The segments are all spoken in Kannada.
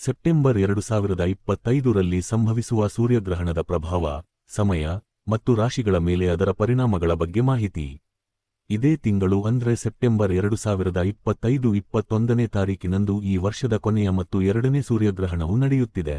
ಸೆಪ್ಟೆಂಬರ್ 2025ರಲ್ಲಿ ಸಂಭವಿಸುವ ಸೂರ್ಯಗ್ರಹಣದ ಪ್ರಭಾವ, ಸಮಯ ಮತ್ತು ರಾಶಿಗಳ ಮೇಲೆ ಅದರ ಪರಿಣಾಮಗಳ ಬಗ್ಗೆ ಮಾಹಿತಿ. ಇದೇ ತಿಂಗಳು ಅಂದ್ರೆ ಸೆಪ್ಟೆಂಬರ್ 2025 21ನೇ ತಾರೀಕಿನಂದು ಈ ವರ್ಷದ ಕೊನೆಯ ಮತ್ತು ಎರಡನೇ ಸೂರ್ಯಗ್ರಹಣವು ನಡೆಯುತ್ತಿದೆ.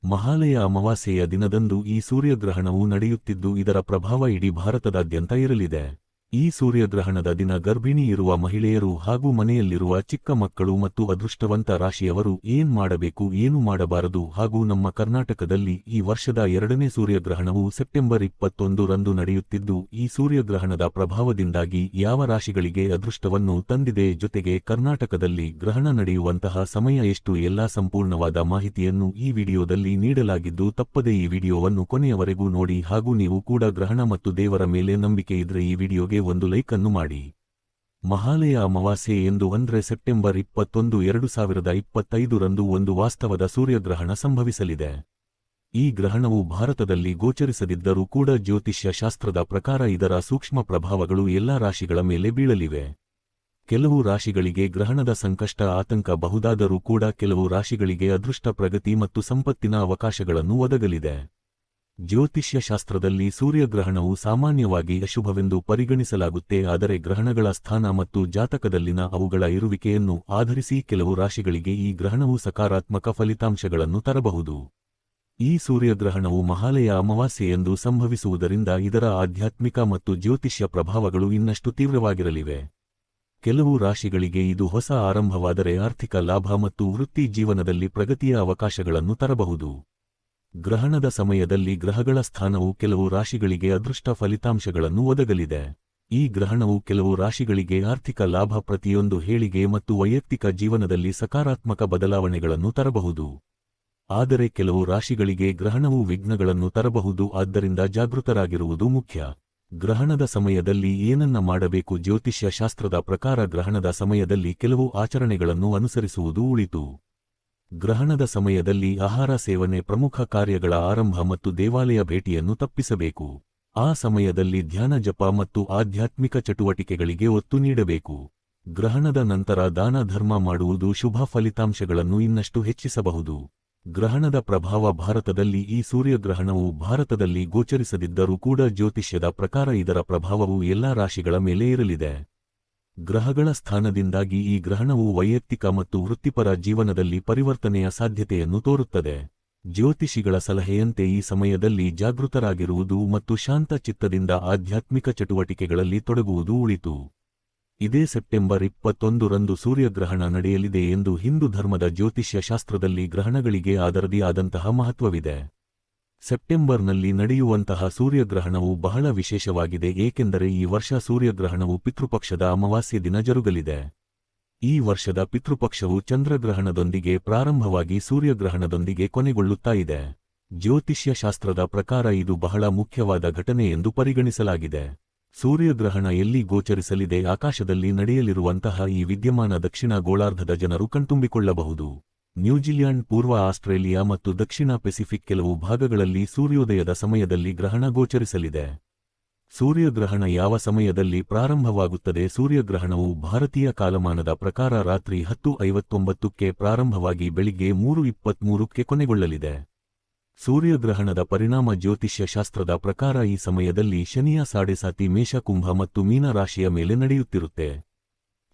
ಮಹಾಲಯ ಅಮಾವಾಸ್ಯೆಯ ದಿನದಂದು ಈ ಸೂರ್ಯಗ್ರಹಣವು ನಡೆಯುತ್ತಿದ್ದು ಇದರ ಪ್ರಭಾವ ಇಡೀ ಭಾರತದಾದ್ಯಂತ ಇರಲಿದೆ. ಈ ಸೂರ್ಯಗ್ರಹಣದ ದಿನ ಗರ್ಭಿಣಿ ಇರುವ ಮಹಿಳೆಯರು ಹಾಗೂ ಮನೆಯಲ್ಲಿರುವ ಚಿಕ್ಕ ಮಕ್ಕಳು ಮತ್ತು ಅದೃಷ್ಟವಂತ ರಾಶಿಯವರು ಏನ್ ಮಾಡಬೇಕು ಏನು ಮಾಡಬಾರದು ಹಾಗೂ ನಮ್ಮ ಕರ್ನಾಟಕದಲ್ಲಿ ಈ ವರ್ಷದ ಎರಡನೇ ಸೂರ್ಯಗ್ರಹಣವು ಸೆಪ್ಟೆಂಬರ್ 21ರಂದು ನಡೆಯುತ್ತಿದ್ದು ಈ ಸೂರ್ಯಗ್ರಹಣದ ಪ್ರಭಾವದಿಂದಾಗಿ ಯಾವ ರಾಶಿಗಳಿಗೆ ಅದೃಷ್ಟವನ್ನು ತಂದಿದೆ ಜೊತೆಗೆ ಕರ್ನಾಟಕದಲ್ಲಿ ಗ್ರಹಣ ನಡೆಯುವಂತಹ ಸಮಯ ಎಷ್ಟು ಎಲ್ಲಾ ಸಂಪೂರ್ಣವಾದ ಮಾಹಿತಿಯನ್ನು ಈ ವಿಡಿಯೋದಲ್ಲಿ ನೀಡಲಾಗಿದ್ದು ತಪ್ಪದೇ ಈ ವಿಡಿಯೋವನ್ನು ಕೊನೆಯವರೆಗೂ ನೋಡಿ ಹಾಗೂ ನೀವು ಕೂಡ ಗ್ರಹಣ ಮತ್ತು ದೇವರ ಮೇಲೆ ನಂಬಿಕೆ ಇದ್ರೆ ಈ ವಿಡಿಯೋಗೆ ಒಂದು ಲೈಕ್ ಅನ್ನು ಮಾಡಿ. ಮಹಾಲಯ ಅಮಾವಾಸ್ಯೆ ಎಂದು ಅಂದ್ರೆ ಸೆಪ್ಟೆಂಬರ್ 21 2025ರಂದು ಒಂದು ವಾಸ್ತವದ ಸೂರ್ಯಗ್ರಹಣ ಸಂಭವಿಸಲಿದೆ. ಈ ಗ್ರಹಣವು ಭಾರತದಲ್ಲಿ ಗೋಚರಿಸದಿದ್ದರೂ ಕೂಡ ಜ್ಯೋತಿಷ್ಯ ಶಾಸ್ತ್ರದ ಪ್ರಕಾರ ಇದರ ಸೂಕ್ಷ್ಮ ಪ್ರಭಾವಗಳು ಎಲ್ಲಾ ರಾಶಿಗಳ ಮೇಲೆ ಬೀಳಲಿವೆ. ಕೆಲವು ರಾಶಿಗಳಿಗೆ ಗ್ರಹಣದ ಸಂಕಷ್ಟ ಆತಂಕ ಬಹುದಾದರೂ ಕೂಡ ಕೆಲವು ರಾಶಿಗಳಿಗೆ ಅದೃಷ್ಟ ಪ್ರಗತಿ ಮತ್ತು ಸಂಪತ್ತಿನ ಅವಕಾಶಗಳನ್ನು ಒದಗಲಿದೆ. ಜ್ಯೋತಿಷ್ಯ ಶಾಸ್ತ್ರದಲ್ಲಿ ಸೂರ್ಯಗ್ರಹಣವು ಸಾಮಾನ್ಯವಾಗಿ ಅಶುಭವೆಂದು ಪರಿಗಣಿಸಲಾಗುತ್ತೆ. ಆದರೆ ಗ್ರಹಣಗಳ ಸ್ಥಾನ ಮತ್ತು ಜಾತಕದಲ್ಲಿನ ಅವುಗಳ ಇರುವಿಕೆಯನ್ನು ಆಧರಿಸಿ ಕೆಲವು ರಾಶಿಗಳಿಗೆ ಈ ಗ್ರಹಣವು ಸಕಾರಾತ್ಮಕ ಫಲಿತಾಂಶಗಳನ್ನು ತರಬಹುದು. ಈ ಸೂರ್ಯಗ್ರಹಣವು ಮಹಾಲಯ ಅಮಾವಾಸ್ಯೆಯೆಂದು ಸಂಭವಿಸುವುದರಿಂದ ಇದರ ಆಧ್ಯಾತ್ಮಿಕ ಮತ್ತು ಜ್ಯೋತಿಷ್ಯ ಪ್ರಭಾವಗಳು ಇನ್ನಷ್ಟು ತೀವ್ರವಾಗಿರಲಿವೆ. ಕೆಲವು ರಾಶಿಗಳಿಗೆ ಇದು ಹೊಸ ಆರಂಭವಾದರೆ ಆರ್ಥಿಕ ಲಾಭ ಮತ್ತು ವೃತ್ತಿ ಜೀವನದಲ್ಲಿ ಪ್ರಗತಿಯ ಅವಕಾಶಗಳನ್ನು ತರಬಹುದು. ಗ್ರಹಣದ ಸಮಯದಲ್ಲಿ ಗ್ರಹಗಳ ಸ್ಥಾನವು ಕೆಲವು ರಾಶಿಗಳಿಗೆ ಅದೃಷ್ಟ ಫಲಿತಾಂಶಗಳನ್ನು ಒದಗಲಿದೆ. ಈ ಗ್ರಹಣವು ಕೆಲವು ರಾಶಿಗಳಿಗೆ ಆರ್ಥಿಕ ಲಾಭ, ಪ್ರತಿಯೊಂದು ಹೇಳಿಕೆ ಮತ್ತು ವೈಯಕ್ತಿಕ ಜೀವನದಲ್ಲಿ ಸಕಾರಾತ್ಮಕ ಬದಲಾವಣೆಗಳನ್ನು ತರಬಹುದು. ಆದರೆ ಕೆಲವು ರಾಶಿಗಳಿಗೆ ಗ್ರಹಣವು ವಿಘ್ನಗಳನ್ನು ತರಬಹುದು. ಆದ್ದರಿಂದ ಜಾಗೃತರಾಗಿರುವುದು ಮುಖ್ಯ. ಗ್ರಹಣದ ಸಮಯದಲ್ಲಿ ಏನನ್ನ ಮಾಡಬೇಕು? ಜ್ಯೋತಿಷ್ಯ ಶಾಸ್ತ್ರದ ಪ್ರಕಾರ ಗ್ರಹಣದ ಸಮಯದಲ್ಲಿ ಕೆಲವು ಆಚರಣೆಗಳನ್ನು ಅನುಸರಿಸುವುದು ಉಳಿತು. ಗ್ರಹಣದ ಸಮಯದಲ್ಲಿ ಆಹಾರ ಸೇವನೆ, ಪ್ರಮುಖ ಕಾರ್ಯಗಳ ಆರಂಭ ಮತ್ತು ದೇವಾಲಯ ಭೇಟಿಯನ್ನು ತಪ್ಪಿಸಬೇಕು. ಆ ಸಮಯದಲ್ಲಿ ಧ್ಯಾನ, ಜಪ ಮತ್ತು ಆಧ್ಯಾತ್ಮಿಕ ಚಟುವಟಿಕೆಗಳಿಗೆ ಒತ್ತು ನೀಡಬೇಕು. ಗ್ರಹಣದ ನಂತರ ದಾನ ಧರ್ಮ ಮಾಡುವುದು ಶುಭ ಫಲಿತಾಂಶಗಳನ್ನು ಇನ್ನಷ್ಟು ಹೆಚ್ಚಿಸಬಹುದು. ಗ್ರಹಣದ ಪ್ರಭಾವ ಭಾರತದಲ್ಲಿ ಈ ಸೂರ್ಯಗ್ರಹಣವು ಭಾರತದಲ್ಲಿ ಗೋಚರಿಸದಿದ್ದರೂ ಕೂಡ ಜ್ಯೋತಿಷ್ಯದ ಪ್ರಕಾರ ಇದರ ಪ್ರಭಾವವು ಎಲ್ಲಾ ರಾಶಿಗಳ ಮೇಲೆ ಇರಲಿದೆ. ಗ್ರಹಗಳ ಸ್ಥಾನದಿಂದಾಗಿ ಈ ಗ್ರಹಣವು ವೈಯಕ್ತಿಕ ಮತ್ತು ವೃತ್ತಿಪರ ಜೀವನದಲ್ಲಿ ಪರಿವರ್ತನೆಯ ಸಾಧ್ಯತೆಯನ್ನು ತೋರುತ್ತದೆ. ಜ್ಯೋತಿಷಿಗಳ ಸಲಹೆಯಂತೆ ಈ ಸಮಯದಲ್ಲಿ ಜಾಗೃತರಾಗಿರುವುದು ಮತ್ತು ಶಾಂತ ಚಿತ್ತದಿಂದ ಆಧ್ಯಾತ್ಮಿಕ ಚಟುವಟಿಕೆಗಳಲ್ಲಿ ತೊಡಗುವುದು ಉಳಿತು. ಇದೇ ಸೆಪ್ಟೆಂಬರ್ 21ರಂದು ಸೂರ್ಯಗ್ರಹಣ ನಡೆಯಲಿದೆ ಎಂದು ಹಿಂದೂ ಧರ್ಮದ ಜ್ಯೋತಿಷ್ಯ ಶಾಸ್ತ್ರದಲ್ಲಿ ಗ್ರಹಣಗಳಿಗೆ ಅದರದೇ ಆದಂತಹ ಮಹತ್ವವಿದೆ. ಸೆಪ್ಟೆಂಬರ್ನಲ್ಲಿ ನಡೆಯುವಂತಹ ಸೂರ್ಯಗ್ರಹಣವು ಬಹಳ ವಿಶೇಷವಾಗಿದೆ, ಏಕೆಂದರೆ ಈ ವರ್ಷ ಸೂರ್ಯಗ್ರಹಣವು ಪಿತೃಪಕ್ಷದ ಅಮಾವಾಸ್ಯೆ ದಿನ ಜರುಗಲಿದೆ. ಈ ವರ್ಷದ ಪಿತೃಪಕ್ಷವು ಚಂದ್ರಗ್ರಹಣದೊಂದಿಗೆ ಪ್ರಾರಂಭವಾಗಿ ಸೂರ್ಯಗ್ರಹಣದೊಂದಿಗೆ ಕೊನೆಗೊಳ್ಳುತ್ತಾ ಇದೆ. ಜ್ಯೋತಿಷ್ಯ ಶಾಸ್ತ್ರದ ಪ್ರಕಾರ ಇದು ಬಹಳ ಮುಖ್ಯವಾದ ಘಟನೆ ಎಂದು ಪರಿಗಣಿಸಲಾಗಿದೆ. ಸೂರ್ಯಗ್ರಹಣ ಎಲ್ಲಿ ಗೋಚರಿಸಲಿದೆ? ಆಕಾಶದಲ್ಲಿ ನಡೆಯಲಿರುವಂತಹ ಈ ವಿದ್ಯಮಾನ ದಕ್ಷಿಣ ಗೋಳಾರ್ಧದ ಜನರು ಕಣ್ತುಂಬಿಕೊಳ್ಳಬಹುದು. ನ್ಯೂಜಿಲ್ಯಾಂಡ್, ಪೂರ್ವ ಆಸ್ಟ್ರೇಲಿಯಾ ಮತ್ತು ದಕ್ಷಿಣ ಪೆಸಿಫಿಕ್ ಕೆಲವು ಭಾಗಗಳಲ್ಲಿ ಸೂರ್ಯೋದಯದ ಸಮಯದಲ್ಲಿ ಗ್ರಹಣ ಗೋಚರಿಸಲಿದೆ. ಸೂರ್ಯಗ್ರಹಣ ಯಾವ ಸಮಯದಲ್ಲಿ ಪ್ರಾರಂಭವಾಗುತ್ತದೆ? ಸೂರ್ಯಗ್ರಹಣವು ಭಾರತೀಯ ಕಾಲಮಾನದ ಪ್ರಕಾರ ರಾತ್ರಿ 10:59ಕ್ಕೆ ಪ್ರಾರಂಭವಾಗಿ ಬೆಳಿಗ್ಗೆ 3:23ಕ್ಕೆ ಕೊನೆಗೊಳ್ಳಲಿದೆ. ಸೂರ್ಯಗ್ರಹಣದ ಪರಿಣಾಮ ಜ್ಯೋತಿಷ್ಯ ಶಾಸ್ತ್ರದ ಪ್ರಕಾರ ಈ ಸಮಯದಲ್ಲಿ ಶನಿಯ ಸಾಡೆಸಾತಿ ಮೇಷ, ಕುಂಭ ಮತ್ತು ಮೀನ ರಾಶಿಯ ಮೇಲೆ ನಡೆಯುತ್ತಿರುತ್ತೆ.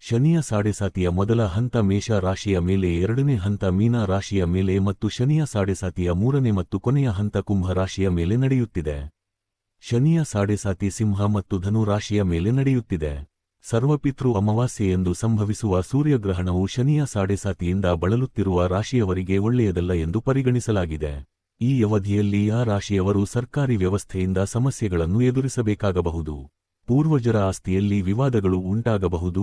ಶನಿಯ ಸಾಡೆಸಾತಿಯ ಮೊದಲ ಹಂತ ಮೇಷ ರಾಶಿಯ ಮೇಲೆ, ಎರಡನೇ ಹಂತ ಮೀನ ರಾಶಿಯ ಮೇಲೆ ಮತ್ತು ಶನಿಯ ಸಾಡೆಸಾತಿಯ ಮೂರನೇ ಮತ್ತು ಕೊನೆಯ ಹಂತ ಕುಂಭ ರಾಶಿಯ ಮೇಲೆ ನಡೆಯುತ್ತಿದೆ. ಶನಿಯ ಸಾಡೆಸಾತಿ ಸಿಂಹ ಮತ್ತು ಧನು ರಾಶಿಯ ಮೇಲೆ ನಡೆಯುತ್ತಿದೆ. ಸರ್ವಪಿತೃ ಅಮಾವಾಸ್ಯೆಯೆಂದು ಸಂಭವಿಸುವ ಸೂರ್ಯಗ್ರಹಣವು ಶನಿಯ ಸಾಡೆಸಾತಿಯಿಂದ ಬಳಲುತ್ತಿರುವ ರಾಶಿಯವರಿಗೆ ಒಳ್ಳೆಯದಲ್ಲ ಎಂದು ಪರಿಗಣಿಸಲಾಗಿದೆ. ಈ ಅವಧಿಯಲ್ಲಿ ಆ ರಾಶಿಯವರು ಸರ್ಕಾರಿ ವ್ಯವಸ್ಥೆಯಿಂದ ಸಮಸ್ಯೆಗಳನ್ನು ಎದುರಿಸಬೇಕಾಗಬಹುದು. ಪೂರ್ವಜರ ಆಸ್ತಿಯಲ್ಲಿ ವಿವಾದಗಳು ಉಂಟಾಗಬಹುದು